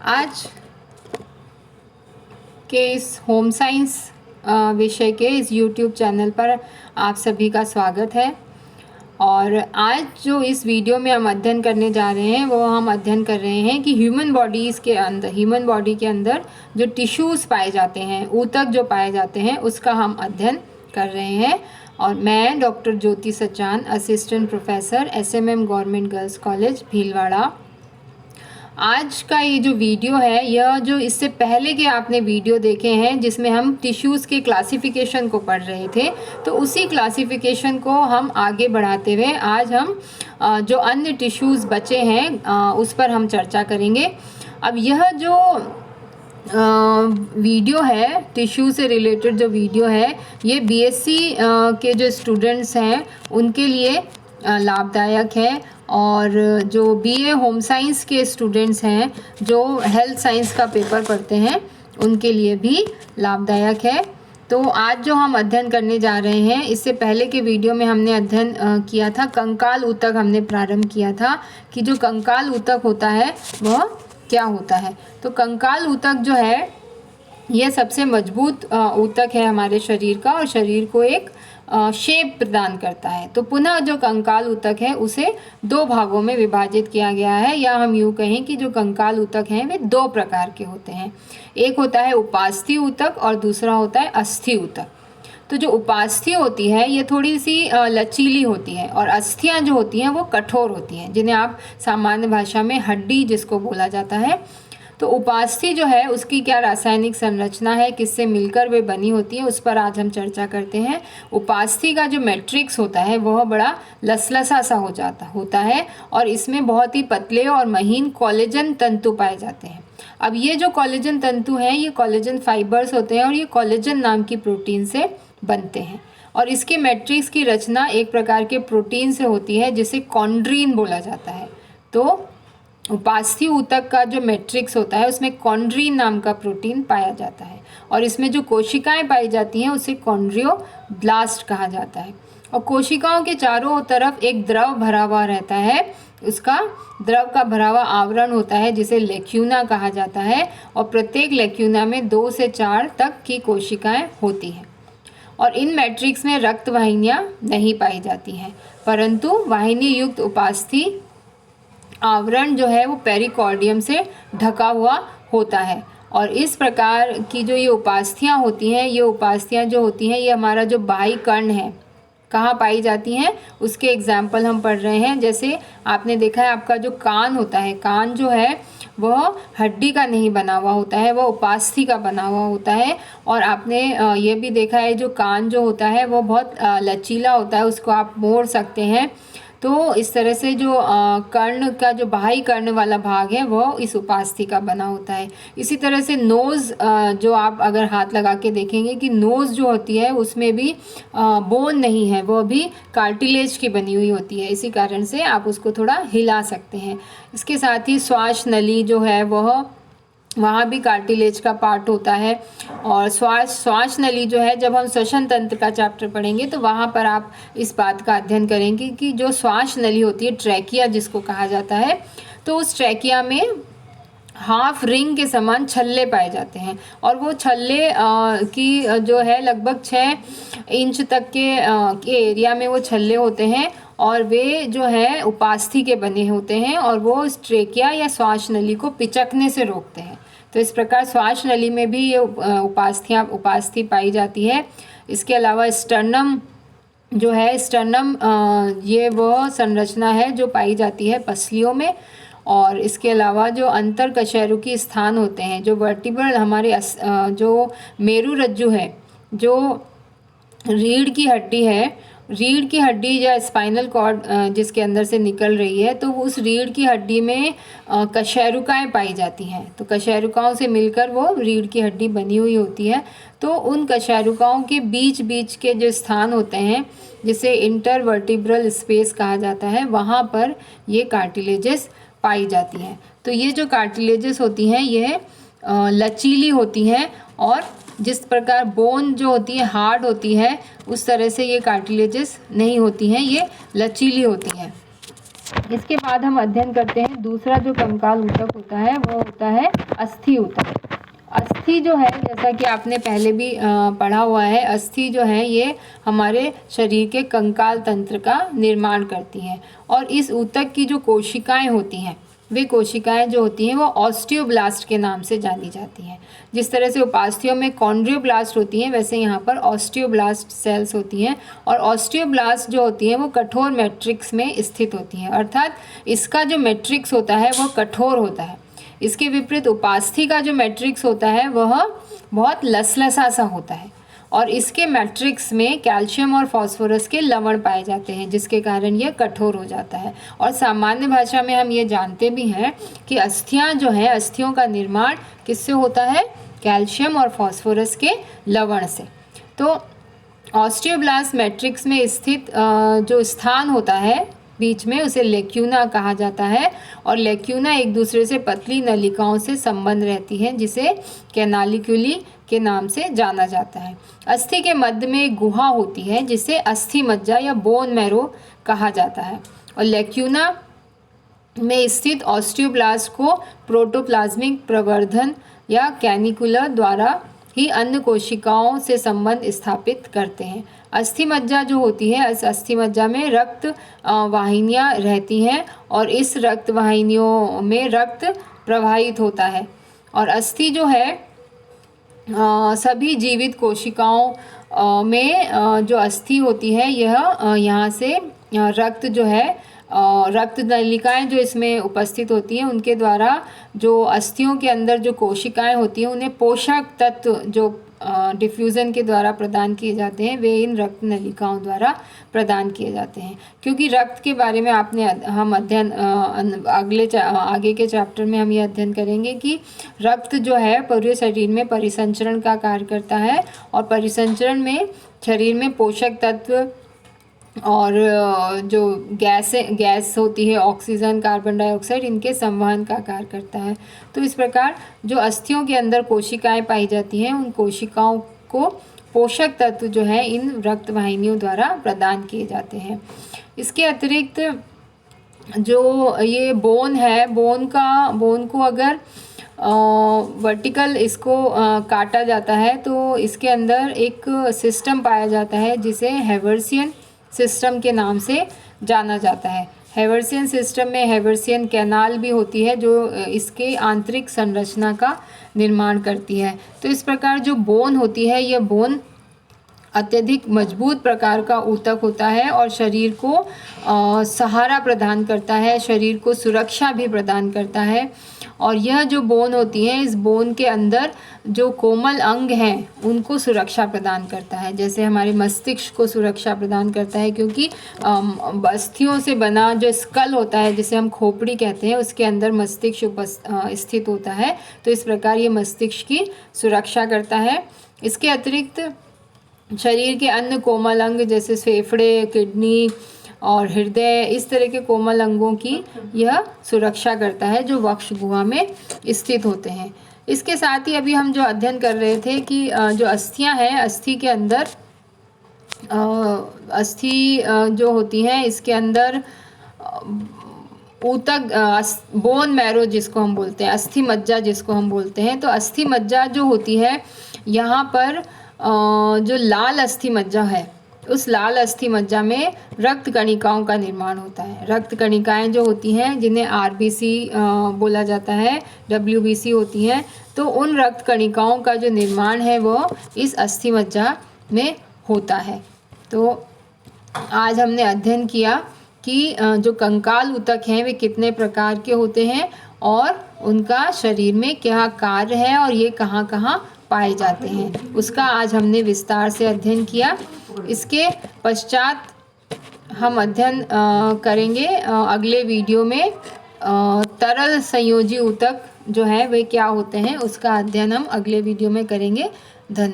आज के इस होम साइंस विषय के इस YouTube चैनल पर आप सभी का स्वागत है। और आज जो इस वीडियो में हम अध्ययन करने जा रहे हैं वो हम अध्ययन कर रहे हैं कि ह्यूमन बॉडी के अंदर जो टिश्यूज़ पाए जाते हैं, ऊतक जो पाए जाते हैं, उसका हम अध्ययन कर रहे हैं। और मैं doctor Jyoti Sachan, assistant professor SMM government girls college Bhilwara. आज का ये जो वीडियो है, यह जो इससे पहले के आपने वीडियो देखे हैं जिसमें हम टिश्यूज़ के क्लासिफिकेशन को पढ़ रहे थे, तो उसी क्लासिफिकेशन को हम आगे बढ़ाते हुए आज हम जो अन्य टिश्यूज़ बचे हैं उस पर हम चर्चा करेंगे। अब यह जो वीडियो है, टिश्यू से रिलेटेड जो वीडियो है, ये BSc के जो स्टूडेंट्स हैं उनके लिए लाभदायक है, और जो BA होम साइंस के स्टूडेंट्स हैं जो हेल्थ साइंस का पेपर पढ़ते हैं उनके लिए भी लाभदायक है। तो आज जो हम अध्ययन करने जा रहे हैं, इससे पहले के वीडियो में हमने अध्ययन किया था कंकाल ऊतक। हमने प्रारंभ किया था कि जो कंकाल ऊतक होता है वह क्या होता है। तो कंकाल ऊतक जो है यह सबसे मजबूत ऊतक है हमारे शरीर का, और शरीर को एक शेप प्रदान करता है। तो पुनः जो कंकाल ऊतक है उसे दो भागों में विभाजित किया गया है, या हम यूँ कहें कि जो कंकाल ऊतक हैं वे दो प्रकार के होते हैं। एक होता है उपास्थि ऊतक और दूसरा होता है अस्थि ऊतक। तो जो उपास्थि होती है ये थोड़ी सी लचीली होती है, और अस्थियाँ जो होती हैं वो कठोर होती हैं, जिन्हें आप सामान्य भाषा में हड्डी जिसको बोला जाता है। तो उपास्थि जो है उसकी क्या रासायनिक संरचना है, किससे मिलकर वे बनी होती है, उस पर आज हम चर्चा करते हैं। उपास्थि का जो मैट्रिक्स होता है वह बड़ा लसलसा सा होता है, और इसमें बहुत ही पतले और महीन कोलेजन तंतु पाए जाते हैं। अब ये जो कोलेजन तंतु हैं ये कोलेजन फाइबर्स होते हैं, और ये कोलेजन नाम की प्रोटीन से बनते हैं। और इसके मैट्रिक्स की रचना एक प्रकार के प्रोटीन से होती है जिसे कॉन्ड्रीन बोला जाता है। तो उपास्थि ऊतक का जो मैट्रिक्स होता है उसमें कॉन्ड्रीन नाम का प्रोटीन पाया जाता है, और इसमें जो कोशिकाएं पाई जाती हैं उसे कॉन्ड्रियोब्लास्ट कहा जाता है। और कोशिकाओं के चारों तरफ एक द्रव भरा हुआ रहता है, उसका द्रव का भरा हुआ आवरण होता है जिसे लेक्यूना कहा जाता है, और प्रत्येक लेक्यूना में 2 से 4 तक की कोशिकाएं होती हैं। और इन मैट्रिक्स में रक्त वाहिनियाँ नहीं पाई जाती हैं, परंतु वाहिनी युक्त उपास्थि आवरण जो है वो पेरिकॉर्डियम से ढका हुआ होता है। और इस प्रकार की जो ये उपास्थियाँ होती हैं, ये उपास्थियाँ जो होती हैं ये हमारा जो बाह्य कर्ण है कहाँ पाई जाती हैं उसके एग्जाम्पल हम पढ़ रहे हैं। जैसे आपने देखा है आपका जो कान होता है, कान जो है वह हड्डी का नहीं बना हुआ होता है, वह उपास्थि का बना हुआ होता है। और आपने ये भी देखा है जो कान जो होता है वो बहुत लचीला होता है, उसको आप मोड़ सकते हैं। तो इस तरह से जो कर्ण का जो बाह्य कर्ण वाला भाग है वो इस उपास्थि का बना होता है। इसी तरह से नोज़ जो आप अगर हाथ लगा के देखेंगे कि नोज़ जो होती है उसमें भी बोन नहीं है, वो भी कार्टिलेज की बनी हुई होती है। इसी कारण से आप उसको थोड़ा हिला सकते हैं। इसके साथ ही श्वास नली जो है वहाँ भी कार्टिलेज का पार्ट होता है। और श्वास नली जो है, जब हम श्वसन तंत्र का चैप्टर पढ़ेंगे तो वहाँ पर आप इस बात का अध्ययन करेंगे कि जो श्वास नली होती है, ट्रैकिया जिसको कहा जाता है, तो उस ट्रैकिया में हाफ रिंग के समान छल्ले पाए जाते हैं, और वो छल्ले की जो है लगभग 6 इंच तक के एरिया में वो छल्ले होते हैं, और वे जो है उपास्थि के बने होते हैं, और वो इस ट्रेकिया या श्वास नली को पिचकने से रोकते हैं। तो इस प्रकार श्वास नली में भी ये उपास्थि पाई जाती है। इसके अलावा स्टर्नम जो है, स्टर्नम ये वो संरचना है जो पाई जाती है पसलियों में। और इसके अलावा जो अंतर कशेरुकी स्थान होते हैं, जो वर्टिब्रल हमारे जो मेरुरज्जु है, जो रीढ़ की हड्डी है, रीढ़ की हड्डी या स्पाइनल कॉर्ड जिसके अंदर से निकल रही है, तो उस रीढ़ की हड्डी में कशेरुकाएँ पाई जाती हैं। तो कशेरुकाओं से मिलकर वो रीढ़ की हड्डी बनी हुई होती है। तो उन कशेरुकाओं के बीच बीच के जो स्थान होते हैं जिसे इंटरवर्टिब्रल स्पेस कहा जाता है, वहाँ पर ये कार्टिलेजेस पाई जाती हैं। तो ये जो कार्टिलेजेस होती हैं ये लचीली होती हैं, और जिस प्रकार बोन जो होती है हार्ड होती है, उस तरह से ये कार्टिलेजेस नहीं होती हैं, ये लचीली होती हैं। इसके बाद हम अध्ययन करते हैं दूसरा जो कंकाल ऊतक होता है वो होता है अस्थि ऊतक। अस्थि जो है, जैसा कि आपने पहले भी पढ़ा हुआ है, अस्थि जो है ये हमारे शरीर के कंकाल तंत्र का निर्माण करती हैं। और इस ऊतक की जो कोशिकाएं होती हैं, वे कोशिकाएं जो होती हैं वो ऑस्टियोब्लास्ट के नाम से जानी जाती हैं। जिस तरह से उपास्थियों में कॉन्ड्रियोब्लास्ट होती हैं, वैसे यहाँ पर ऑस्टियोब्लास्ट सेल्स होती हैं। और ऑस्टियोब्लास्ट जो होती हैं वो कठोर मैट्रिक्स में स्थित होती हैं, अर्थात इसका जो मैट्रिक्स होता है वह कठोर होता है। इसके विपरीत उपास्थि का जो मैट्रिक्स होता है वह बहुत लसलसा सा होता है, और इसके मैट्रिक्स में कैल्शियम और फास्फोरस के लवण पाए जाते हैं, जिसके कारण यह कठोर हो जाता है। और सामान्य भाषा में हम ये जानते भी हैं कि अस्थियां जो हैं, अस्थियों का निर्माण किससे होता है? कैल्शियम और फास्फोरस के लवण से। तो ऑस्टियोब्लास्ट मैट्रिक्स में स्थित जो स्थान होता है बीच में, उसे लेक्यूना कहा जाता है। और लेक्यूना एक दूसरे से पतली नलिकाओं से संबंध रहती हैं, जिसे कैनालिक्यूली के नाम से जाना जाता है। अस्थि के मध्य में एक गुहा होती है जिसे अस्थि मज्जा या बोन मैरो कहा जाता है। और लेक्यूना में स्थित ऑस्टियोब्लास्ट को प्रोटोप्लाज्मिक प्रवर्धन या कैनिकुलर द्वारा ही अन्य कोशिकाओं से संबंध स्थापित करते हैं। अस्थि मज्जा जो होती है, इस अस्थि मज्जा में रक्त वाहिनियाँ रहती हैं, और इस रक्त वाहिनियों में रक्त प्रवाहित होता है। और अस्थि जो है सभी जीवित कोशिकाओं में जो अस्थि होती है, यह यहाँ से रक्त जो है, रक्त नलिकाएं जो इसमें उपस्थित होती हैं, उनके द्वारा जो अस्थियों के अंदर जो कोशिकाएं होती हैं, उन्हें पोषक तत्व जो डिफ्यूज़न के द्वारा प्रदान किए जाते हैं, वे इन रक्त नलिकाओं द्वारा प्रदान किए जाते हैं। क्योंकि रक्त के बारे में हम अध्ययन आगे के चैप्टर में हम ये अध्ययन करेंगे कि रक्त जो है पूरे शरीर में परिसंचरण का कार्य करता है, और परिसंचरण में शरीर में पोषक तत्व और जो गैस होती है, ऑक्सीजन, कार्बन डाइऑक्साइड, इनके संवहन का कार्य करता है। तो इस प्रकार जो अस्थियों के अंदर कोशिकाएं पाई जाती हैं, उन कोशिकाओं को पोषक तत्व जो है इन रक्त वाहिनियों द्वारा प्रदान किए जाते हैं। इसके अतिरिक्त जो ये बोन है, बोन को अगर वर्टिकल इसको काटा जाता है तो इसके अंदर एक सिस्टम पाया जाता है जिसे हेवर्सियन सिस्टम के नाम से जाना जाता है। हेवर्सियन सिस्टम में हेवर्सियन कैनाल भी होती है जो इसके आंतरिक संरचना का निर्माण करती है। तो इस प्रकार जो बोन होती है, यह बोन अत्यधिक मजबूत प्रकार का ऊतक होता है और शरीर को सहारा प्रदान करता है, शरीर को सुरक्षा भी प्रदान करता है। और यह जो बोन होती है, इस बोन के अंदर जो कोमल अंग हैं उनको सुरक्षा प्रदान करता है। जैसे हमारे मस्तिष्क को सुरक्षा प्रदान करता है, क्योंकि अस्थियों से बना जो स्कल होता है, जिसे हम खोपड़ी कहते हैं, उसके अंदर मस्तिष्क स्थित होता है। तो इस प्रकार ये मस्तिष्क की सुरक्षा करता है। इसके अतिरिक्त शरीर के अन्य कोमल अंग जैसे फेफड़े, किडनी और हृदय, इस तरह के कोमल अंगों की यह सुरक्षा करता है जो वक्ष गुहा में स्थित होते हैं। इसके साथ ही अभी हम जो अध्ययन कर रहे थे कि जो अस्थियां हैं, अस्थि के अंदर अस्थि जो होती हैं, इसके अंदर ऊतक, बोन मैरो जिसको हम बोलते हैं, अस्थि मज्जा जिसको हम बोलते हैं। तो अस्थि मज्जा जो होती है, यहाँ पर जो लाल अस्थि मज्जा है, उस लाल अस्थि मज्जा में रक्त कणिकाओं का निर्माण होता है। रक्त कणिकाएं जो होती हैं, जिन्हें आरबीसी बोला जाता है, डब्ल्यूबीसी होती हैं, तो उन रक्त कणिकाओं का जो निर्माण है वो इस अस्थि मज्जा में होता है। तो आज हमने अध्ययन किया कि जो कंकाल ऊतक हैं वे कितने प्रकार के होते हैं और उनका शरीर में क्या कार्य है और ये कहाँ कहाँ पाए जाते हैं, उसका आज हमने विस्तार से अध्ययन किया। इसके पश्चात हम अध्ययन करेंगे अगले वीडियो में तरल संयोजी ऊतक जो है वे क्या होते हैं, उसका अध्ययन हम अगले वीडियो में करेंगे। धन्यवाद।